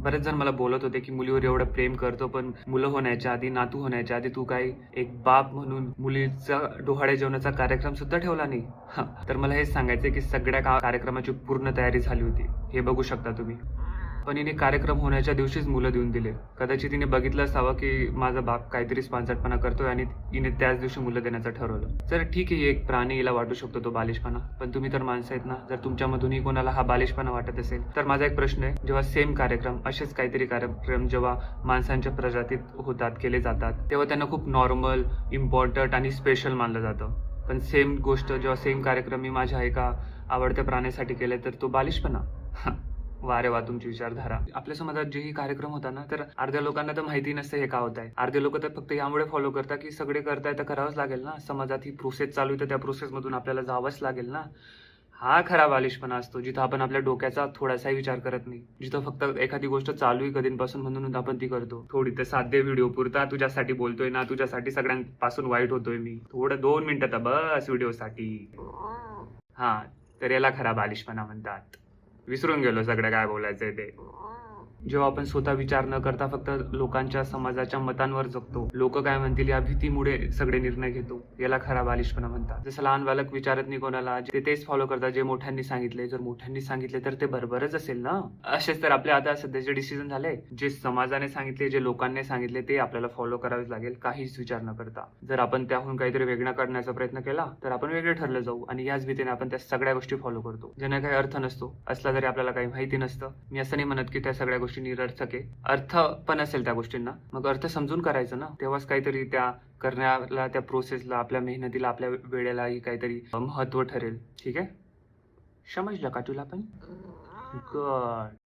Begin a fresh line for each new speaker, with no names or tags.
बरेच जण मला बोलत होते की मुलीवर एवढं प्रेम करतो, पण मुलं होण्याच्या आधी, नातू होण्याच्या आधी तू काय एक बाप म्हणून मुलीचा डोहाळे जेवणाचा कार्यक्रम सुद्धा ठेवला नाही. तर मला हेच सांगायचंय की सगळ्या कार्यक्रमाची पूर्ण तयारी झाली होती. हे बघू शकता तुम्ही. पण हिने कार्यक्रम होण्याच्या दिवशीच मुलं देऊन दिले. कदाचित तिने बघितलं असावं की माझा बाप काहीतरी स्पांचटपणा करतोय आणि हिने त्याच दिवशी मुलं देण्याचं ठरवलं. तर ठीक आहे, एक प्राणी हिला वाटू शकतो तो बालिशपणा, पण तुम्ही तर माणसं आहेत ना. जर तुमच्यामधूनही कोणाला हा बालिशपणा वाटत असेल तर माझा एक प्रश्न आहे, जेव्हा सेम कार्यक्रम, असेच काहीतरी कार्यक्रम जेव्हा माणसांच्या प्रजातीत होतात, केले जातात, तेव्हा त्यांना खूप नॉर्मल, इम्पॉर्टंट आणि स्पेशल मानलं जातं. पण सेम गोष्ट जेव्हा सेम कार्यक्रम मी माझ्या एका आवडत्या प्राण्यासाठी केले तर तो बालिशपणा. वा रे वा, तुमची विचारधारा. आपल्या समाजात जेही कार्यक्रम होता ना, तर अर्ध्या लोकांना तर माहिती नसतं हे का होत आहे. अर्धे लोक तर फक्त यामुळे फॉलो करतात की सगळे करताय तर करावंच लागेल ना. समाजात ही प्रोसेस चालू आहे तर त्या प्रोसेसमधून आपल्याला जावंच लागेल ना. हा खरा बालिशपणा असतो, जिथं आपण आपल्या डोक्याचा थोडासाही विचार करत नाही. जिथं फक्त एखादी गोष्ट चालू आहे कधीपासून म्हणून आपण ती करतो. थोडी तर साध्य व्हिडिओ पुरता तुझ्यासाठी बोलतोय ना, तुझ्यासाठी सगळ्यांपासून वाईट होतोय मी. थोडं 2 मिनिटं तर बस व्हिडिओसाठी. हा, तर याला खरा बालिशपणा म्हणतात. विसरून गेलो सगळं काय बोलायचंय ते. जेव्हा आपण स्वतः विचार न करता फक्त लोकांच्या, समाजाच्या मतांवर जगतो, लोक काय म्हणतील या भीतीमुळे सगळे निर्णय घेतो, याला खरा बालिशपणा म्हणतात. जसं लहान बालक विचारत नाही कोणाला, ते तेच फॉलो करतात जे मोठ्यांनी सांगितले. जर मोठ्यांनी सांगितले तर ते बरोबरच असेल ना. असेच तर आपले आता सध्याचे डिसिजन झाले. जे समाजाने सांगितले, जे लोकांनी सांगितले ते आपल्याला फॉलो करावेच लागेल, काहीच विचार न करता. जर आपण त्याहून काहीतरी वेगळं काढण्याचा प्रयत्न केला तर आपण वेगळे ठरलं जाऊ, आणि याच भीतीने आपण त्या सगळ्या गोष्टी फॉलो करतो, ज्यांना काही अर्थ नसतो. असला तरी आपल्याला काही माहिती नसतं. मी असं नाही म्हणत की त्या सगळ्या गोष्टी निरर्थक आहे. अर्थ पण असेल त्या गोष्टींना, मग अर्थ समजून करायचं ना. तेव्हाच काहीतरी त्या करण्याला, त्या प्रोसेसला, आपल्या मेहनतीला, आपल्या वेळेलाही काहीतरी महत्व ठरेल. ठीक आहे, समजलं का तुला पण? गॉड.